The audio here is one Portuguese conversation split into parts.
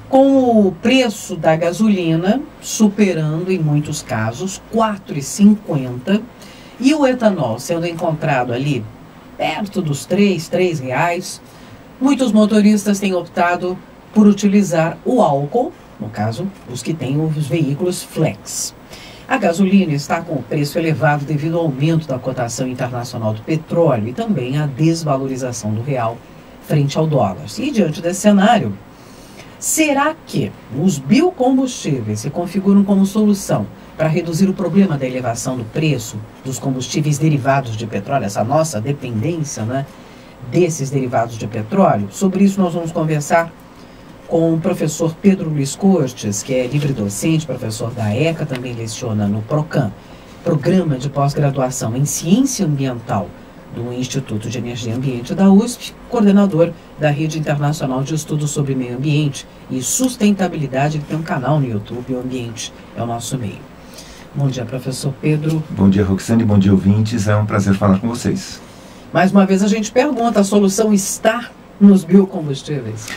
com o preço da gasolina superando, em muitos casos, R$ 4,50 e o etanol sendo encontrado ali perto dos R$ 3,00, muitos motoristas têm optado por utilizar o álcool, no caso, os que têm os veículos flex. A gasolina está com o preço elevado devido ao aumento da cotação internacional do petróleo e também à desvalorização do real frente ao dólar. E diante desse cenário, será que os biocombustíveis se configuram como solução para reduzir o problema da elevação do preço dos combustíveis derivados de petróleo, essa nossa dependência, né, desses derivados de petróleo? Sobre isso nós vamos conversar com o professor Pedro Luiz Cortes, que é livre-docente, professor da ECA, também leciona no PROCAM, Programa de Pós-Graduação em Ciência Ambiental do Instituto de Energia e Ambiente da USP, coordenador da Rede Internacional de Estudos sobre Meio Ambiente e Sustentabilidade. Ele tem um canal no YouTube, O Ambiente é o Nosso Meio. Bom dia, professor Pedro. Bom dia, Roxane, bom dia, ouvintes. É um prazer falar com vocês. Mais uma vez a gente pergunta, a solução está nos biocombustíveis?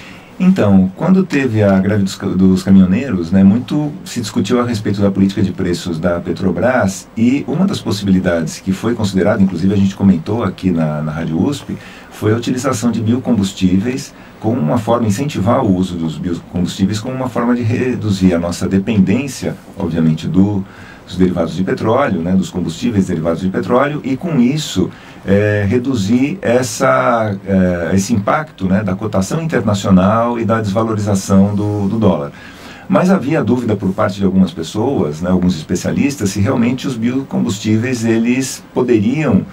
Então, quando teve a greve dos caminhoneiros, né, muito se discutiu a respeito da política de preços da Petrobras, e uma das possibilidades que foi considerada, inclusive a gente comentou aqui na Rádio USP, foi a utilização de biocombustíveis como uma forma, incentivar o uso dos biocombustíveis como uma forma de reduzir a nossa dependência, obviamente, dos derivados de petróleo, né, dos combustíveis derivados de petróleo, e com isso reduzir esse impacto, né, da cotação internacional e da desvalorização do dólar. Mas havia dúvida por parte de algumas pessoas, né, alguns especialistas, se realmente os biocombustíveis eles poderiam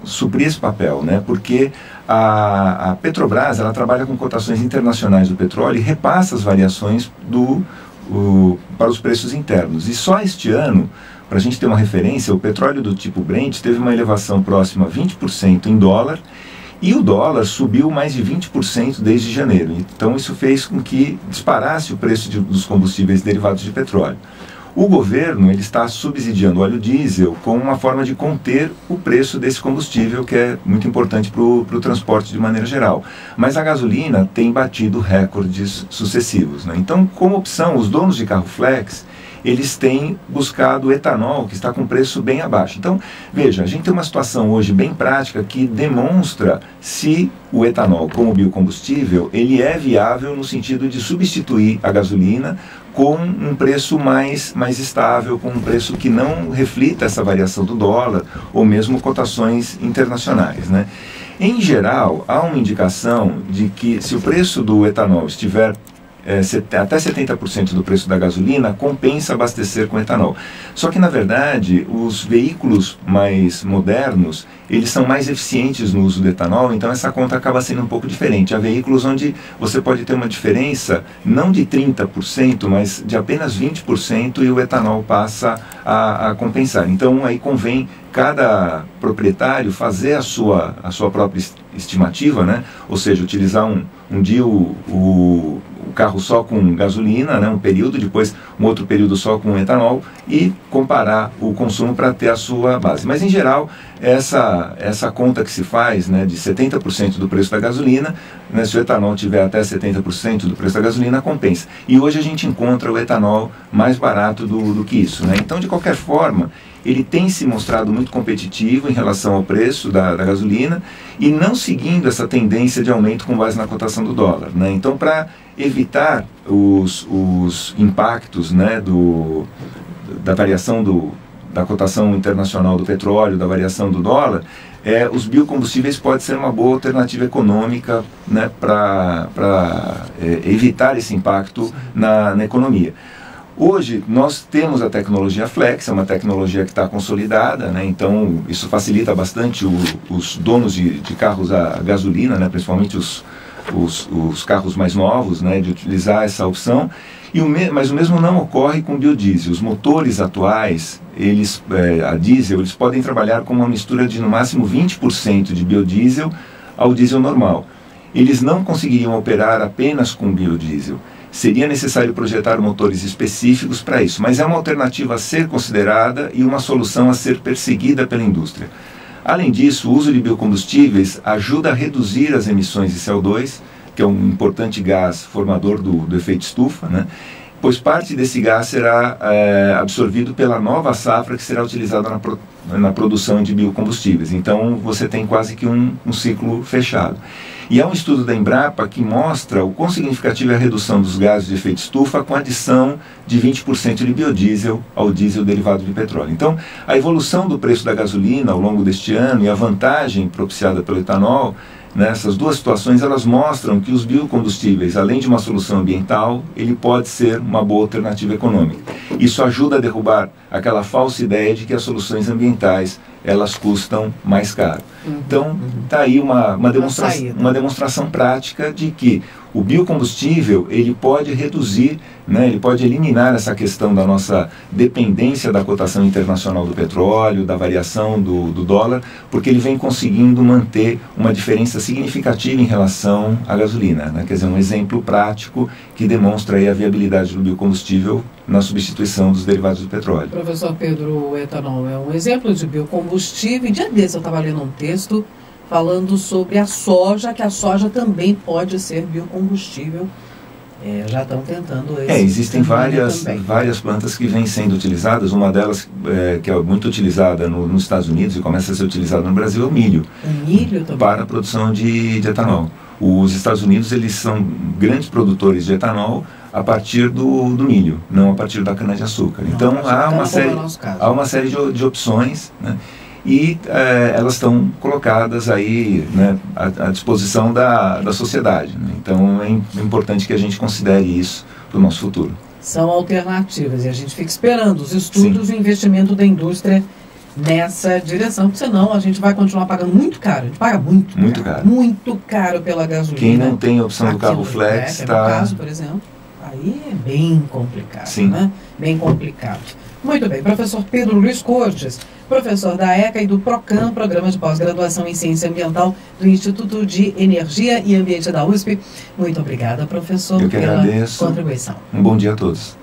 suprir esse papel, né, porque a Petrobras ela trabalha com cotações internacionais do petróleo e repassa as variações para os preços internos. E só este ano, para a gente ter uma referência, o petróleo do tipo Brent teve uma elevação próxima a 20% em dólar, e o dólar subiu mais de 20% desde janeiro. Então isso fez com que disparasse o preço dos combustíveis derivados de petróleo. O governo ele está subsidiando o óleo diesel como uma forma de conter o preço desse combustível, que é muito importante para o transporte de maneira geral. Mas a gasolina tem batido recordes sucessivos, né? Então, como opção, os donos de carro flex eles têm buscado etanol, que está com preço bem abaixo. Então, veja, a gente tem uma situação hoje bem prática que demonstra se o etanol como biocombustível, ele é viável no sentido de substituir a gasolina com um preço mais estável, com um preço que não reflita essa variação do dólar, ou mesmo cotações internacionais, né? Em geral, há uma indicação de que se o preço do etanol estiver até 70% do preço da gasolina, compensa abastecer com etanol. Só que, na verdade, os veículos mais modernos, eles são mais eficientes no uso do etanol, então essa conta acaba sendo um pouco diferente. Há veículos onde você pode ter uma diferença, não de 30%, mas de apenas 20%, e o etanol passa a compensar. Então, aí convém cada proprietário fazer a sua própria estimativa, né? Ou seja, utilizar um dia o carro só com gasolina, né, um período, depois um outro período só com etanol, e comparar o consumo para ter a sua base. Mas, em geral, essa conta que se faz, né, de 70% do preço da gasolina, né, se o etanol tiver até 70% do preço da gasolina, compensa. E hoje a gente encontra o etanol mais barato do que isso, né? Então, de qualquer forma, ele tem se mostrado muito competitivo em relação ao preço da gasolina e não seguindo essa tendência de aumento com base na cotação do dólar, né? Então, para evitar os impactos, né, da variação da cotação internacional do petróleo, da variação do dólar, os biocombustíveis podem ser uma boa alternativa econômica, né, para evitar esse impacto na economia. Hoje nós temos a tecnologia Flex, é uma tecnologia que está consolidada, né? Então isso facilita bastante os donos de carros a gasolina, né? Principalmente os carros mais novos, né? De utilizar essa opção. Mas o mesmo não ocorre com biodiesel. Os motores atuais, a diesel, eles podem trabalhar com uma mistura de no máximo 20% de biodiesel ao diesel normal. Eles não conseguiriam operar apenas com biodiesel. Seria necessário projetar motores específicos para isso, mas é uma alternativa a ser considerada e uma solução a ser perseguida pela indústria. Além disso, o uso de biocombustíveis ajuda a reduzir as emissões de CO2, que é um importante gás formador do efeito estufa, né? Pois parte desse gás será absorvido pela nova safra que será utilizada na produção de biocombustíveis. Então você tem quase que um ciclo fechado. E há um estudo da Embrapa que mostra o quão significativa é a redução dos gases de efeito estufa com a adição de 20% de biodiesel ao diesel derivado de petróleo. Então, a evolução do preço da gasolina ao longo deste ano e a vantagem propiciada pelo etanol, nessas duas situações, elas mostram que os biocombustíveis, além de uma solução ambiental, ele pode ser uma boa alternativa econômica. Isso ajuda a derrubar aquela falsa ideia de que as soluções ambientais elas custam mais caro. Então, está aí uma demonstração prática de que o biocombustível ele pode reduzir, né, ele pode eliminar essa questão da nossa dependência da cotação internacional do petróleo, da variação do dólar, porque ele vem conseguindo manter uma diferença significativa em relação à gasolina, né? Quer dizer, um exemplo prático que demonstra aí a viabilidade do biocombustível na substituição dos derivados do petróleo. Professor Pedro, o etanol é um exemplo de biocombustível. Dia desses eu estava lendo um texto falando sobre a soja, que a soja também pode ser biocombustível. Já estão tentando esse. Existem várias plantas que vêm sendo utilizadas. Uma delas, que é muito utilizada nos Estados Unidos e começa a ser utilizada no Brasil, é o milho. O milho também? Para a produção de etanol. Os Estados Unidos eles são grandes produtores de etanol a partir do milho, não a partir da cana-de-açúcar. Então há uma série de opções, né? E elas estão colocadas aí, né, à disposição da sociedade, né? Então é importante que a gente considere isso para o nosso futuro. São alternativas e a gente fica esperando os estudos e o investimento da indústria nessa direção, porque senão a gente vai continuar pagando muito caro. A gente paga muito caro pela gasolina. Quem não tem a opção do carro flex está... no caso, por exemplo, aí é bem complicado, né? Bem complicado. Muito bem, professor Pedro Luiz Cortes, professor da ECA e do PROCAM, Programa de Pós-Graduação em Ciência Ambiental do Instituto de Energia e Ambiente da USP. Muito obrigada, professor, pela contribuição. Um bom dia a todos.